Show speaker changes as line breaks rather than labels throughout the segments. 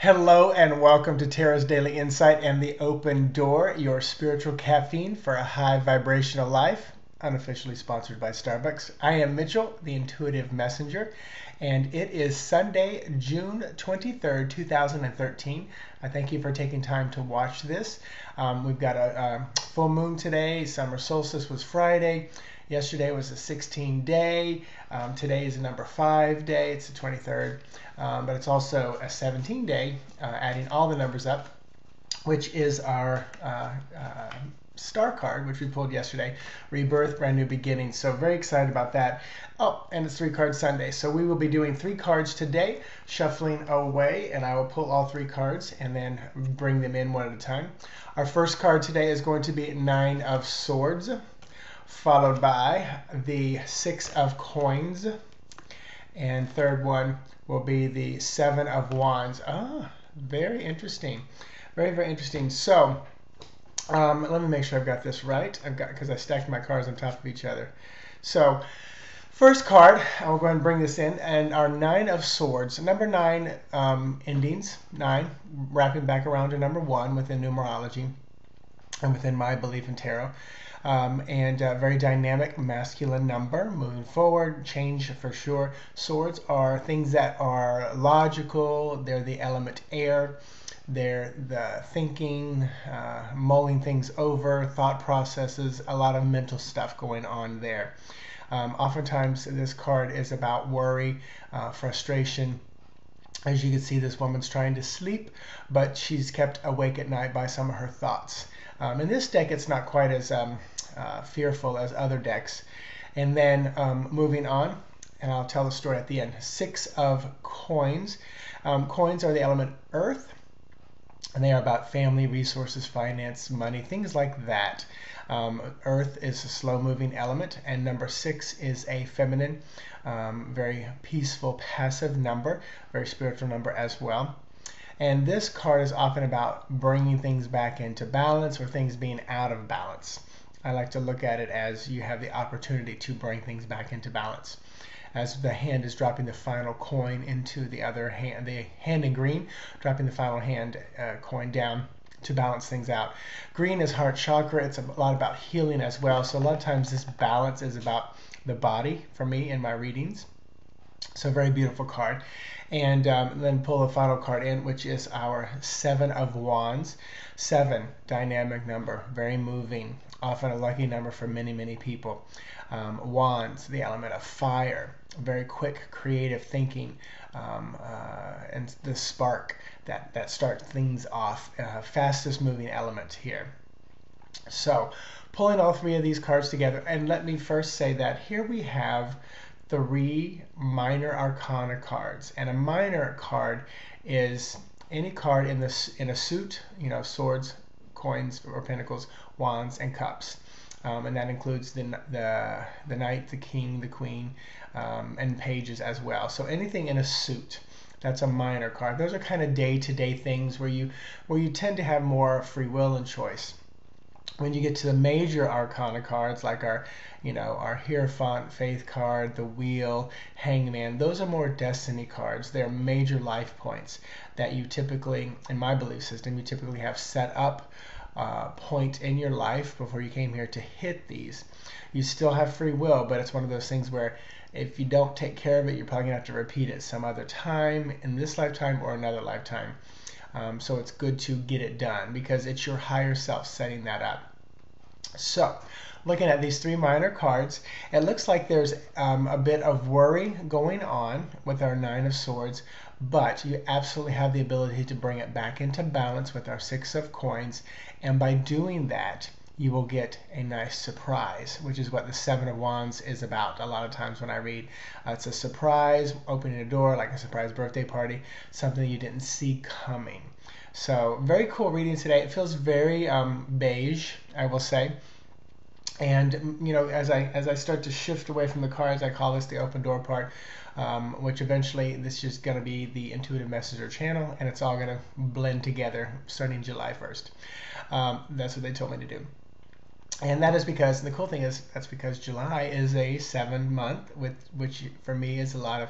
Hello and welcome to Tarot's Daily Insight and the Open Door, your spiritual caffeine for a high vibrational life, unofficially sponsored by Starbucks. I am Mitchell, the Intuitive Messenger, and it is Sunday, June 23rd, 2013. I thank you for taking time to watch this. We've got a full moon today. Summer solstice was Friday. Yesterday was a 16-day. Today is a number 5 day. It's the 23rd. But it's also a 17-day, adding all the numbers up, which is our star card, which we pulled yesterday. Rebirth, brand new beginning. So very excited about that. Oh, and it's 3-card Sunday. So we will be doing 3 cards today, shuffling away, and I will pull all 3 cards and then bring them in one at a time. Our first card today is going to be 9 of Swords, followed by the 6 of Coins, and third one will be the 7 of Wands. Ah, very interesting. Very, very interesting. So, let me make sure I've got this right. Because I stacked my cards on top of each other. So, first card, I'll go ahead and bring this in, and our 9 of Swords. Number 9 endings, 9, wrapping back around to number 1 within numerology and within my belief in tarot. And a very dynamic masculine number moving forward, change for sure. Swords are things that are logical. They're the element air. They're the thinking, mulling things over, thought processes, a lot of mental stuff going on there. Oftentimes this card is about worry, frustration. As you can see, this woman's trying to sleep, but she's kept awake at night by some of her thoughts. In this deck, it's not quite as fearful as other decks. And then moving on, and I'll tell the story at the end. 6 of Coins. Coins are the element earth, and they are about family, resources, finance, money, things like that. Earth is a slow-moving element, and number 6 is a feminine, very peaceful, passive number, very spiritual number as well. And this card is often about bringing things back into balance or things being out of balance. I like to look at it as you have the opportunity to bring things back into balance. As the hand is dropping the final coin into the other hand, the hand in green, dropping the final hand coin down to balance things out. Green is heart chakra. It's a lot about healing as well. So a lot of times this balance is about the body for me in my readings. So very beautiful card. And then pull the final card in, which is our 7 of Wands. 7, dynamic number, very moving, often a lucky number for many, many people. Wands, the element of fire, very quick, creative thinking, and the spark that starts things off, fastest moving element here. So, pulling all 3 of these cards together, and let me first say that here we have 3 minor arcana cards, and a minor card is any card in a suit, you know, swords, coins or pentacles, wands, and cups, and that includes the knight, the king, the queen, and pages as well. So anything in a suit, that's a minor card. Those are kind of day-to-day things where you tend to have more free will and choice. When you get to the major arcana cards, like our Hierophant, Faith card, the Wheel, Hangman, those are more destiny cards. They're major life points that you typically, in my belief system, you typically have set up point in your life before you came here to hit these. You still have free will, but it's one of those things where if you don't take care of it, you're probably going to have to repeat it some other time in this lifetime or another lifetime. So it's good to get it done because it's your higher self setting that up. So, looking at these 3 minor cards, it looks like there's a bit of worry going on with our 9 of Swords, but you absolutely have the ability to bring it back into balance with our 6 of Coins, and by doing that, you will get a nice surprise, which is what the 7 of Wands is about. A lot of times when I read, it's a surprise, opening a door, like a surprise birthday party, something you didn't see coming. So, very cool reading today. It feels very beige, I will say. And you know, as I start to shift away from the cards, I call this the open door part, which eventually this is going to be the Intuitive Messenger channel, and it's all going to blend together starting July 1st. That's what they told me to do. And that is because, and the cool thing is, that's because July is a 7 month, which for me is a lot of,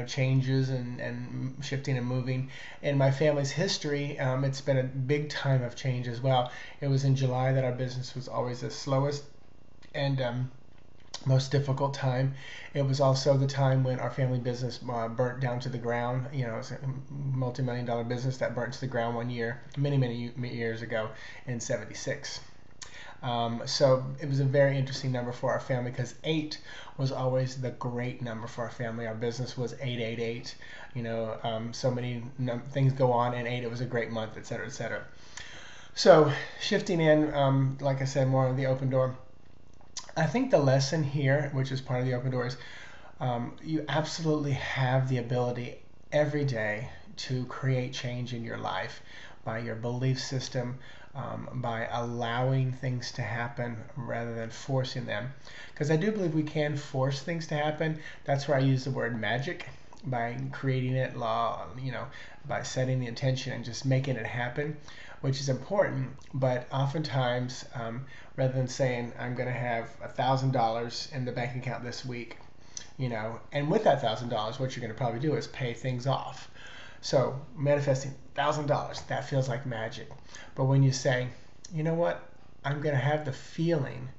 changes and shifting and moving. In my family's history, it's been a big time of change as well. It was in July that our business was always the slowest and most difficult time. It was also the time when our family business burnt down to the ground. It was a multi-million-dollar business that burnt to the ground one year, many years ago in '76. So it was a very interesting number for our family because 8 was always the great number for our family. Our business was 888. So many things go on, and 8, it was a great month, et cetera, et cetera. So shifting in, like I said, more of the open door. I think the lesson here, which is part of the open door, is you absolutely have the ability every day to create change in your life by your belief system, by allowing things to happen rather than forcing them. Because I do believe we can force things to happen. That's where I use the word magic, by creating it, by setting the intention and just making it happen, which is important. But oftentimes, rather than saying, I'm going to have $1,000 in the bank account this week, and with that $1,000, what you're going to probably do is pay things off. So manifesting $1,000, that feels like magic. But when you say, you know what, I'm going to have the feeling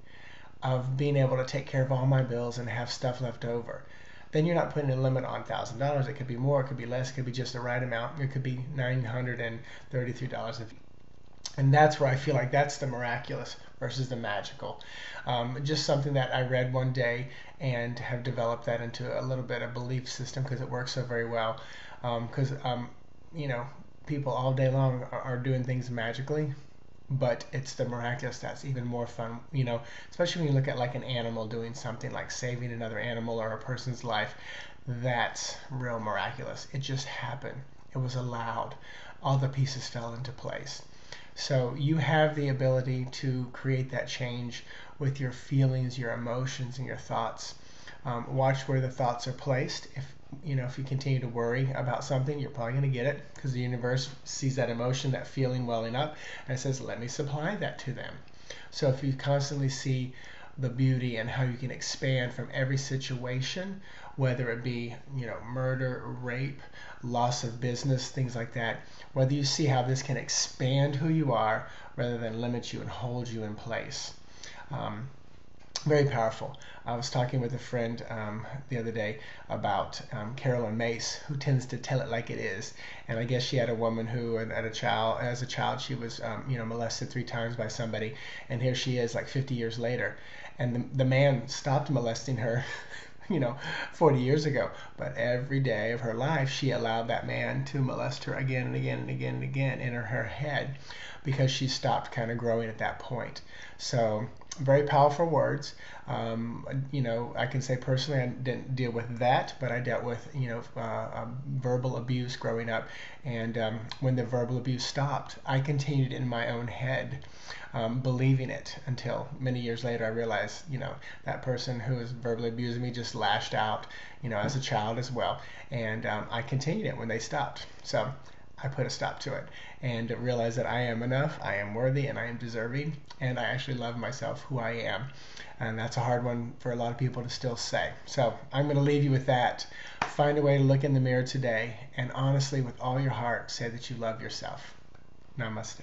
of being able to take care of all my bills and have stuff left over, then you're not putting a limit on $1,000. It could be more, it could be less, it could be just the right amount. It could be $933. And that's where I feel like that's the miraculous versus the magical. Just something that I read one day and have developed that into a little bit of belief system because it works so very well. Because people all day long are doing things magically, but it's the miraculous that's even more fun. Especially when you look at like an animal doing something like saving another animal or a person's life. That's real miraculous. It just happened. It was allowed. All the pieces fell into place. So you have the ability to create that change with your feelings, your emotions, and your thoughts. Watch where the thoughts are placed. If you continue to worry about something, you're probably going to get it because the universe sees that emotion, that feeling welling up, and it says, let me supply that to them. So if you constantly see the beauty and how you can expand from every situation, whether it be, murder, rape, loss of business, things like that, whether you see how this can expand who you are rather than limit you and hold you in place. Very powerful. I was talking with a friend the other day about Carolyn Mace, who tends to tell it like it is. And I guess she had a woman who, as a child, she was molested 3 times by somebody, and here she is, like 50 years later, and the man stopped molesting her 40 years ago. But every day of her life, she allowed that man to molest her again and again and again and again in her head because she stopped kind of growing at that point. So very powerful words. I can say personally I didn't deal with that, but I dealt with, verbal abuse growing up. And when the verbal abuse stopped, I continued in my own head, believing it until many years later I realized, that person who was verbally abusing me just lashed out, as a child as well. And I continued it when they stopped. So I put a stop to it and realized that I am enough, I am worthy, and I am deserving, and I actually love myself, who I am. And that's a hard one for a lot of people to still say. So I'm going to leave you with that. Find a way to look in the mirror today and honestly, with all your heart, say that you love yourself. Namaste.